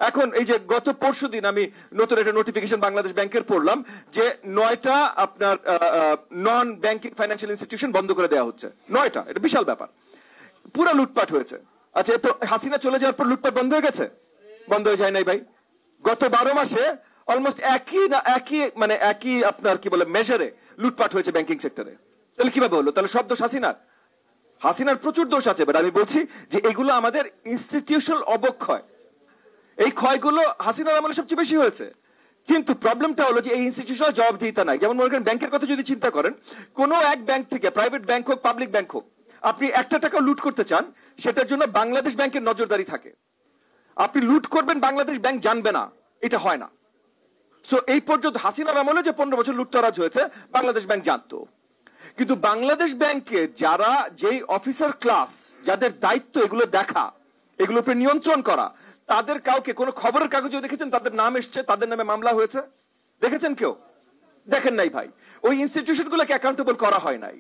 এখন এই যে গত পরশুদিন আমি নতুন একটা নোটিফিকেশন বাংলাদেশ ব্যাংকের পড়লাম যে 9টা আপনার নন ব্যাংকিং ফাইন্যান্সিয়াল ইনস্টিটিউশন বন্ধ করে দেওয়া হচ্ছে। 9টা, এটা বিশাল ব্যাপার। পুরো লুটপাট হয়েছে। আচ্ছা, তো হাসিনা চলে যাওয়ার পর লুটপাট বন্ধ হয়ে গেছে? বন্ধ হয়ে যায় নাই ভাই। গত 12 মাসে অলমোস্ট একই আপনার কি বলে মেজারে লুটপাট হয়েছে ব্যাংকিং সেক্টরে। তাহলে কিভাবে হলো? তাহলে সব দোষ হাসিনার? হাসিনার প্রচুর দোষ আছে, বাট আমি বলছি যে এগুলো আমাদের ইনস্টিটিউশনাল অবক্ষয়। এই ক্ষয়গুলো হাসিনার আমলে সবচেয়ে বেশি হয়েছে। কিন্তু প্রবলেমটা হলো যে এই ইনস্টিটিউশনাল জবাবদিহিতা নাই। যেমন মনে করেন ব্যাংকের কথা যদি চিন্তা করেন, কোন এক ব্যাংক থেকে, প্রাইভেট ব্যাংক হোক পাবলিক ব্যাংক হোক, আপনি একটা টাকা লুট করতে চান, সেটার জন্য বাংলাদেশ ব্যাংকের নজরদারি থাকে। আপনি লুট করবেন বাংলাদেশ ব্যাংক জানবে না, এটা হয় না। সো এই পর্যন্ত হাসিনার আমলে যে 15 বছর লুটতরাজ হয়েছে বাংলাদেশ ব্যাংক জানতো। কিন্তু বাংলাদেশ ব্যাংকে যারা যেই অফিসার ক্লাস, যাদের দায়িত্ব এগুলো দেখা, এগুলোর উপরে নিয়ন্ত্রণ করা, তাদের কাউকে কোন খবরের কাগজে দেখেছেন তাদের নাম এসছে, তাদের নামে মামলা হয়েছে? দেখেছেন কেউ? দেখেন নাই ভাই। ওই ইনস্টিটিউশন গুলোকে অ্যাকাউন্টেবল করা হয় নাই।